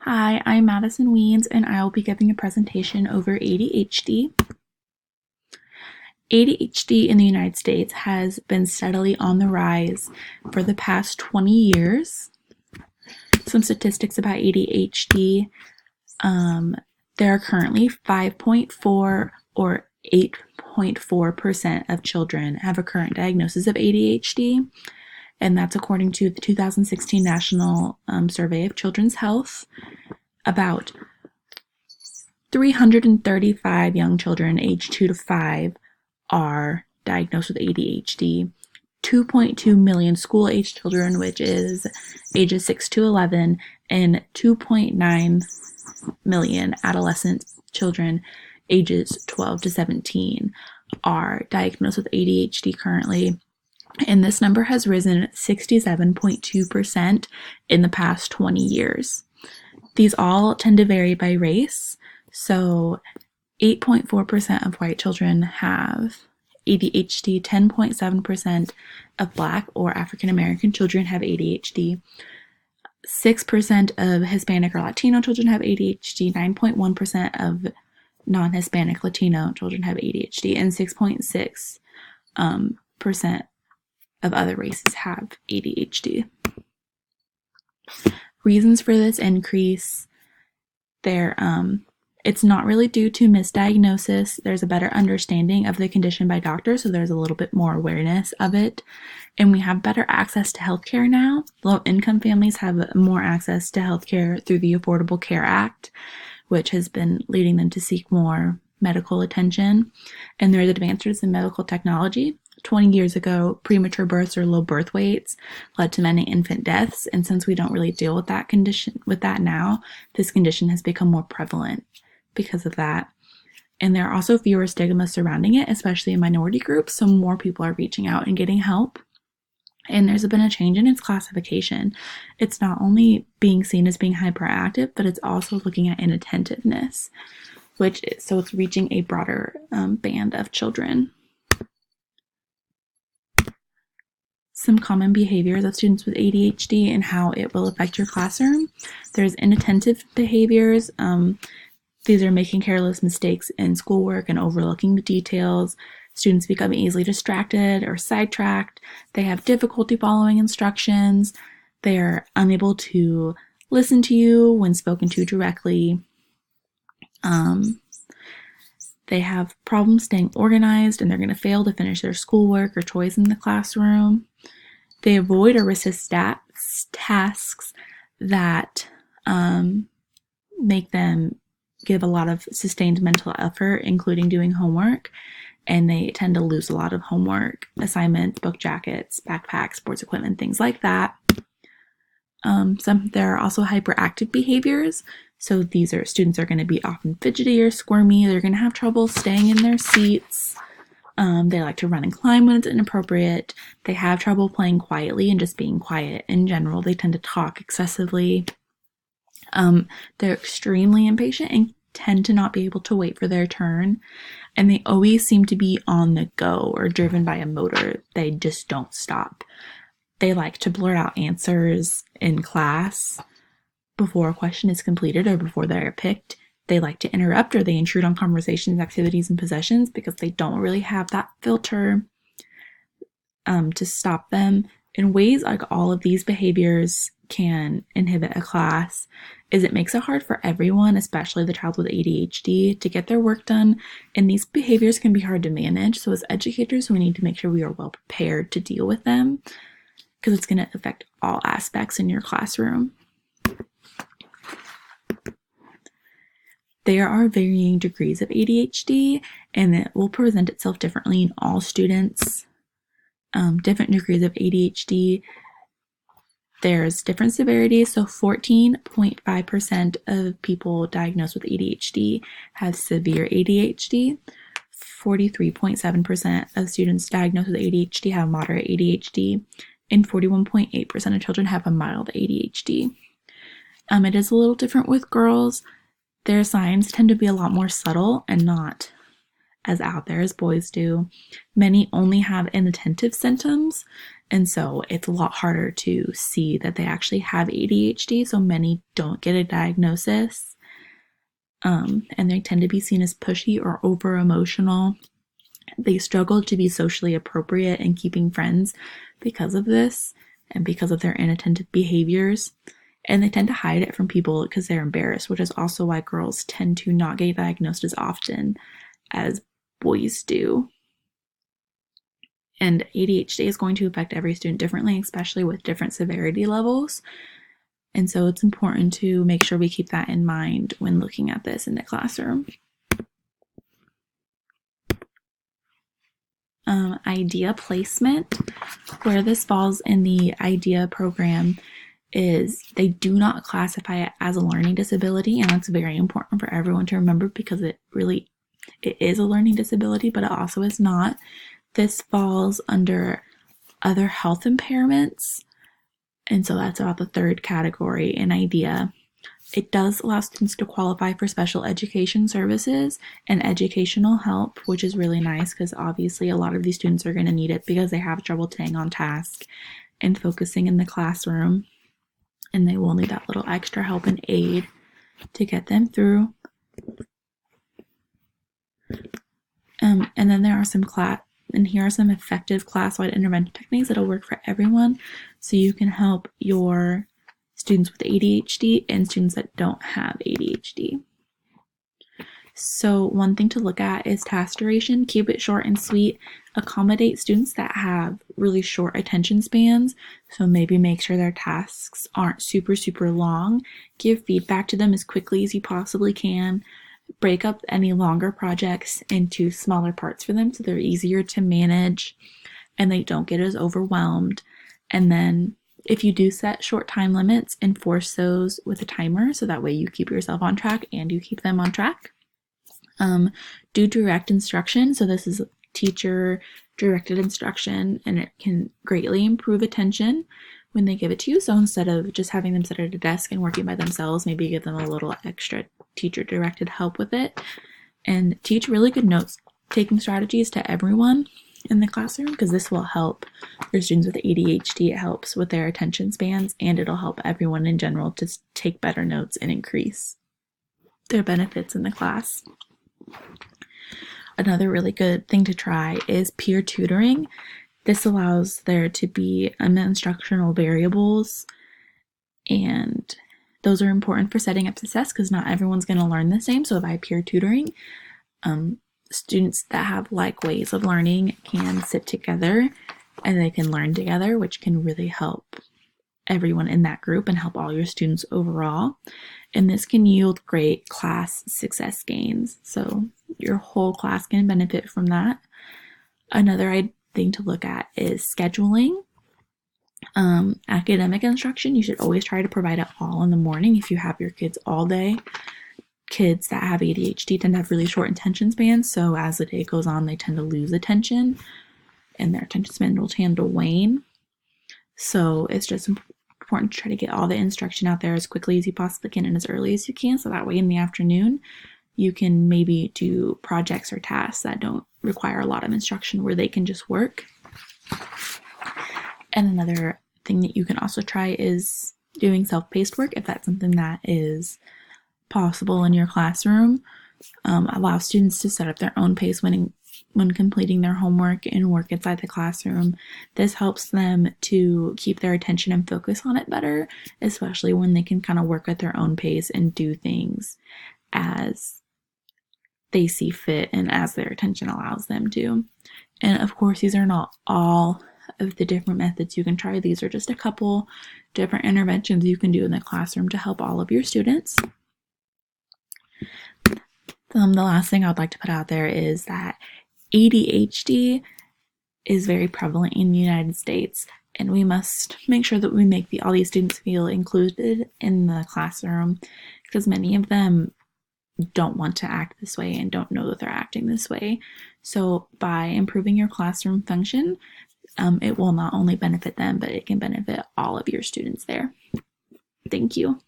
Hi, I'm Madison Weens, and I will be giving a presentation over ADHD. ADHD in the United States has been steadily on the rise for the past 20 years. Some statistics about ADHD. There are currently 5.4 or 8.4% of children have a current diagnosis of ADHD, and that's according to the 2016 National Survey of Children's Health. About 335 young children aged 2 to 5 are diagnosed with ADHD. 2.2 million school-aged children, which is ages 6 to 11, and 2.9 million adolescent children ages 12 to 17 are diagnosed with ADHD currently. And this number has risen 67.2% in the past 20 years. These all tend to vary by race. So 8.4% of white children have ADHD, 10.7% of Black or African American children have ADHD, 6% of Hispanic or Latino children have ADHD, 9.1% of non-Hispanic Latino children have ADHD, and 6.6% of other races have ADHD. Reasons for this increase, it's not really due to misdiagnosis. There's a better understanding of the condition by doctors, so there's a little bit more awareness of it. And we have better access to healthcare now. Low-income families have more access to healthcare through the Affordable Care Act, which has been leading them to seek more medical attention. And there's advances in medical technology. 20 years ago, premature births or low birth weights led to many infant deaths. And since we don't really deal with that now, this condition has become more prevalent because of that. And there are also fewer stigmas surrounding it, especially in minority groups, so more people are reaching out and getting help. And there's been a change in its classification. It's not only being seen as being hyperactive, but it's also looking at inattentiveness, so it's reaching a broader band of children. Some common behaviors of students with ADHD and how it will affect your classroom. There's inattentive behaviors. These are making careless mistakes in schoolwork and overlooking the details. Students become easily distracted or sidetracked. They have difficulty following instructions. They're unable to listen to you when spoken to directly. They have problems staying organized, and they're going to fail to finish their schoolwork or chores in the classroom. They avoid or resist tasks that make them give a lot of sustained mental effort, including doing homework, and they tend to lose a lot of homework assignments, book jackets, backpacks, sports equipment, things like that. There are also hyperactive behaviors. So students are going to be often fidgety or squirmy. They're going to have trouble staying in their seats. They like to run and climb when it's inappropriate. They have trouble playing quietly and just being quiet in general. They tend to talk excessively. They're extremely impatient and tend to not be able to wait for their turn. And they always seem to be on the go or driven by a motor. They just don't stop. They like to blurt out answers in class before a question is completed or before they're picked. They like to interrupt or they intrude on conversations, activities, and possessions because they don't really have that filter to stop them. In ways like all of these behaviors can inhibit a class is it makes it hard for everyone, especially the child with ADHD, to get their work done, and these behaviors can be hard to manage. So as educators, we need to make sure we are well prepared to deal with them because it's going to affect all aspects in your classroom. There are varying degrees of ADHD, and it will present itself differently in all students. Different degrees of ADHD. There's different severities, so 14.5% of people diagnosed with ADHD have severe ADHD. 43.7% of students diagnosed with ADHD have moderate ADHD, and 41.8% of children have a mild ADHD. It is a little different with girls. Their signs tend to be a lot more subtle and not as out there as boys do. Many only have inattentive symptoms, And so it's a lot harder to see that they actually have ADHD. So many don't get a diagnosis. And they tend to be seen as pushy or over emotional. They struggle to be socially appropriate and keeping friends because of this and because of their inattentive behaviors. And they tend to hide it from people because they're embarrassed, which is also why girls tend to not get diagnosed as often as boys do. And ADHD is going to affect every student differently, especially with different severity levels. And so it's important to make sure we keep that in mind when looking at this in the classroom. Idea placement, where this falls in the IDEA program, is they do not classify it as a learning disability, and that's very important for everyone to remember because it is a learning disability, but it also is not. This falls under other health impairments, and so that's about the third category in IDEA. It does allow students to qualify for special education services and educational help, which is really nice because obviously a lot of these students are going to need it because they have trouble staying on task and focusing in the classroom, and they will need that little extra help and aid to get them through. And then there are some here are some effective class-wide intervention techniques that'll work for everyone, so you can help your students with ADHD and students that don't have ADHD. So one thing to look at is task duration. Keep it short and sweet. Accommodate students that have really short attention spans. So maybe make sure their tasks aren't super, super long. Give feedback to them as quickly as you possibly can. Break up any longer projects into smaller parts for them so they're easier to manage and they don't get as overwhelmed. And then if you do set short time limits, enforce those with a timer so that way you keep yourself on track and you keep them on track. Do direct instruction. So this is teacher directed instruction, and it can greatly improve attention when they give it to you. So instead of just having them sit at a desk and working by themselves, maybe give them a little extra teacher directed help with it, and teach really good notes taking strategies to everyone in the classroom, because this will help your students with ADHD. It helps with their attention spans, and it'll help everyone in general to take better notes and increase their benefits in the class. Another really good thing to try is peer tutoring. This allows there to be instructional variables, and those are important for setting up success because not everyone's going to learn the same. So by peer tutoring, students that have like ways of learning can sit together and they can learn together, which can really help everyone in that group and help all your students overall. And this can yield great class success gains. So your whole class can benefit from that. Another thing to look at is scheduling. Academic instruction, you should always try to provide it all in the morning if you have your kids all day. Kids that have ADHD tend to have really short attention spans, so as the day goes on, they tend to lose attention, and their attention span will tend to wane. So it's just important to try to get all the instruction out there as quickly as you possibly can and as early as you can, so that way in the afternoon you can maybe do projects or tasks that don't require a lot of instruction where they can just work. And another thing that you can also try is doing self-paced work if that's something that is possible in your classroom. Allow students to set up their own pace when completing their homework and work inside the classroom. This helps them to keep their attention and focus on it better, especially when they can kind of work at their own pace and do things as they see fit and as their attention allows them to. And of course, these are not all of the different methods you can try. These are just a couple different interventions you can do in the classroom to help all of your students. The last thing I would like to put out there is that ADHD is very prevalent in the United States, and we must make sure that we make all these students feel included in the classroom, because many of them don't want to act this way and don't know that they're acting this way. So by improving your classroom function, it will not only benefit them, but it can benefit all of your students there. Thank you.